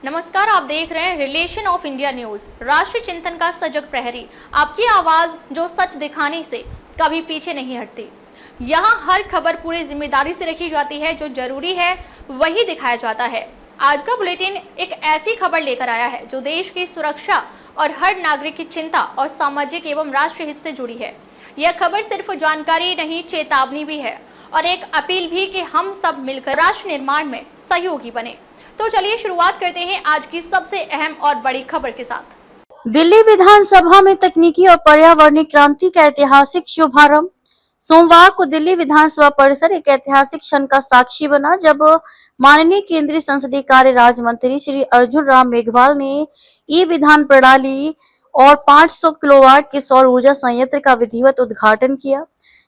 नमस्कार, आप देख रहे हैं रिलेशन ऑफ इंडिया न्यूज, राष्ट्रीय चिंतन का सजग प्रहरी। आपकी आवाज जो सच दिखाने से कभी पीछे नहीं हटती। यहाँ हर खबर पूरी जिम्मेदारी से रखी जाती है, जो जरूरी है वही दिखाया जाता है। आज का बुलेटिन एक ऐसी खबर लेकर आया है जो देश की सुरक्षा और हर नागरिक की चिंता और सामाजिक एवं राष्ट्रीय हित से जुड़ी है। यह खबर सिर्फ जानकारी नहीं, चेतावनी भी है और एक अपील भी कि हम सब मिलकर राष्ट्र निर्माण में सहयोगी बने। तो चलिए शुरुआत करते हैं आज की सबसे अहम और बड़ी खबर के साथ। दिल्ली विधानसभा में तकनीकी और पर्यावरणीय क्रांति का ऐतिहासिक शुभारंभ। सोमवार को दिल्ली विधानसभा परिसर एक ऐतिहासिक क्षण का साक्षी बना, जब माननीय केंद्रीय संसदीय कार्य राज्य मंत्री श्री अर्जुन राम मेघवाल ने ई विधान प्रणाली और 500 किलोवाट के सौर ऊर्जा संयंत्र का विधिवत उद्घाटन किया।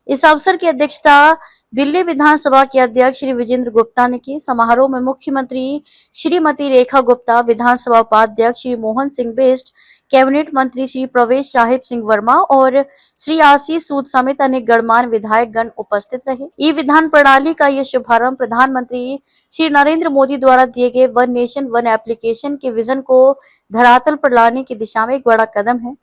इस अवसर की अध्यक्षता दिल्ली विधानसभा के अध्यक्ष श्री विजेंद्र गुप्ता ने की। समारोह में मुख्यमंत्री श्रीमती रेखा गुप्ता, विधानसभा उपाध्यक्ष श्री मोहन सिंह बिष्ट, कैबिनेट मंत्री श्री प्रवेश साहिब सिंह वर्मा और श्री आशीष सूद समेत अनेक गणमान्य विधायक गण उपस्थित रहे। ई विधान प्रणाली का यह शुभारंभ प्रधानमंत्री श्री नरेंद्र मोदी द्वारा दिए गए वन नेशन वन एप्लीकेशन के विजन को धरातल पर लाने की दिशा में एक बड़ा कदम है।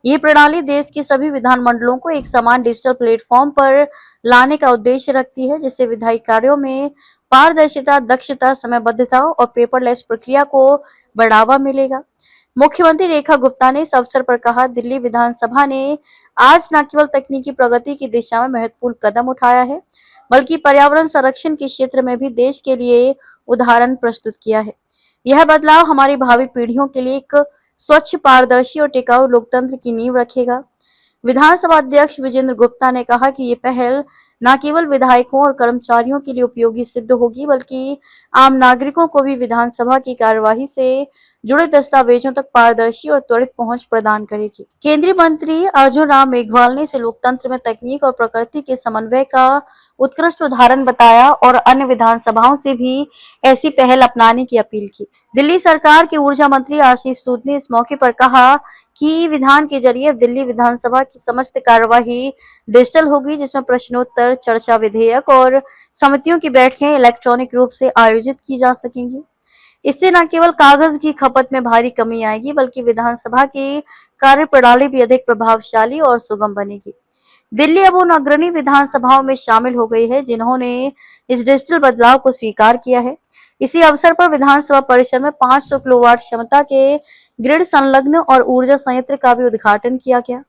यह प्रणाली देश के सभी विधान मंडलों को एक समान डिजिटल प्लेटफॉर्म पर लाने का उद्देश्य रखती है, जिससे विधायी कार्यों में पारदर्शिता, दक्षता, समयबद्धता और पेपरलेस प्रक्रिया को बढ़ावा मिलेगा। मुख्यमंत्री रेखा गुप्ता ने इस अवसर पर कहा, दिल्ली विधानसभा ने आज न केवल तकनीकी प्रगति की दिशा में महत्वपूर्ण कदम उठाया है, बल्कि पर्यावरण संरक्षण के क्षेत्र में भी देश के लिए उदाहरण प्रस्तुत किया है। यह बदलाव हमारी भावी पीढ़ियों के लिए एक स्वच्छ, पारदर्शी और टिकाऊ लोकतंत्र की नींव रखेगा। विधानसभा अध्यक्ष विजेंद्र गुप्ता ने कहा कि ये पहल न केवल विधायकों और कर्मचारियों के लिए उपयोगी सिद्ध होगी, बल्कि आम नागरिकों को भी विधानसभा की कार्यवाही से जुड़े दस्तावेजों तक पारदर्शी और त्वरित पहुंच प्रदान करेगी। केंद्रीय मंत्री अर्जुन राम मेघवाल ने इसे लोकतंत्र में तकनीक और प्रकृति के समन्वय का उत्कृष्ट उदाहरण बताया और अन्य विधानसभाओं से भी ऐसी पहल अपनाने की अपील की। दिल्ली सरकार के ऊर्जा मंत्री आशीष सूद ने इस मौके पर कहा कि विधान के जरिए दिल्ली विधानसभा की समस्त कार्यवाही डिजिटल होगी, जिसमें प्रश्नोत्तर, चर्चा, विधेयक और समितियों की बैठकें इलेक्ट्रॉनिक रूप से आयोजित की जा सकेंगी। इससे न केवल कागज की खपत में भारी कमी आएगी, बल्कि विधानसभा की कार्य प्रणाली भी अधिक प्रभावशाली और सुगम बनेगी। दिल्ली अब उन अग्रणी विधानसभाओं में शामिल हो गई है जिन्होंने इस डिजिटल बदलाव को स्वीकार किया है। इसी अवसर पर विधानसभा परिसर में 500 किलोवाट क्षमता के ग्रिड संलग्न और ऊर्जा संयंत्र का भी उद्घाटन किया गया।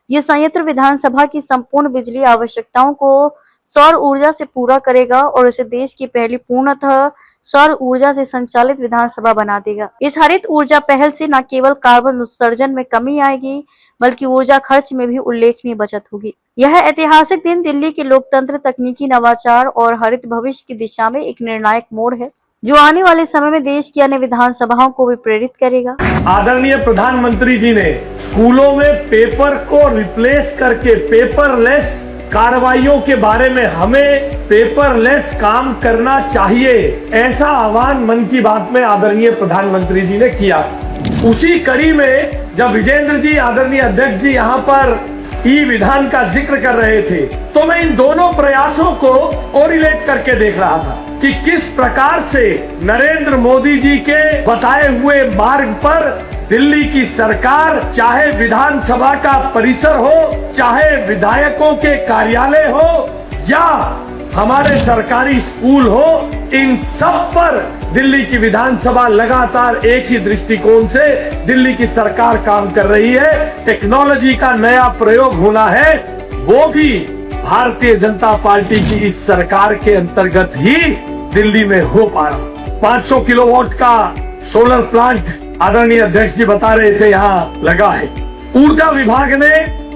यह संयंत्र विधानसभा की संपूर्ण बिजली आवश्यकताओं को सौर ऊर्जा से पूरा करेगा और इसे देश की पहली पूर्णतः सौर ऊर्जा से संचालित विधानसभा बना देगा। इस हरित ऊर्जा पहल से न केवल कार्बन उत्सर्जन में कमी आएगी, बल्कि ऊर्जा खर्च में भी उल्लेखनीय बचत होगी। यह ऐतिहासिक दिन दिल्ली के लोकतंत्र, तकनीकी नवाचार और हरित भविष्य की दिशा में एक निर्णायक मोड़ है, जो आने वाले समय में देश की अन्य विधानसभाओं को भी प्रेरित करेगा। आदरणीय प्रधानमंत्री जी ने स्कूलों में पेपर को रिप्लेस करके पेपरलेस कार्रवाइयों के बारे में हमें पेपरलेस काम करना चाहिए, ऐसा आह्वान मन की बात में आदरणीय प्रधानमंत्री जी ने किया। उसी कड़ी में जब विजेंद्र जी, आदरणीय अध्यक्ष जी यहाँ पर ई विधान का जिक्र कर रहे थे, तो मैं इन दोनों प्रयासों को कोरिलेट करके देख रहा था कि किस प्रकार से नरेंद्र मोदी जी के बताए हुए मार्ग पर दिल्ली की सरकार, चाहे विधानसभा का परिसर हो, चाहे विधायकों के कार्यालय हो या हमारे सरकारी स्कूल हो, इन सब पर दिल्ली की विधानसभा लगातार एक ही दृष्टिकोण से दिल्ली की सरकार काम कर रही है। टेक्नोलॉजी का नया प्रयोग होना है, वो भी भारतीय जनता पार्टी की इस सरकार के अंतर्गत ही दिल्ली में हो पा रहा। 500 किलोवाट का सोलर प्लांट आदरणीय अध्यक्ष जी बता रहे थे यहाँ लगा है। ऊर्जा विभाग ने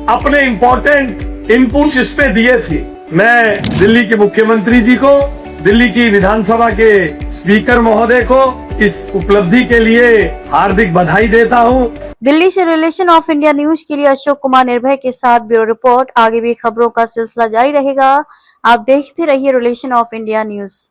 अपने इम्पोर्टेंट इनपुट्स इसमें दिए थे। मैं दिल्ली के मुख्यमंत्री जी को, दिल्ली की विधानसभा के स्पीकर महोदय को इस उपलब्धि के लिए हार्दिक बधाई देता हूँ। दिल्ली से रिलेशन ऑफ इंडिया न्यूज के लिए अशोक कुमार निर्भय के साथ ब्यूरो रिपोर्ट। आगे भी खबरों का सिलसिला जारी रहेगा। आप देखते रहिए रिलेशन ऑफ इंडिया न्यूज।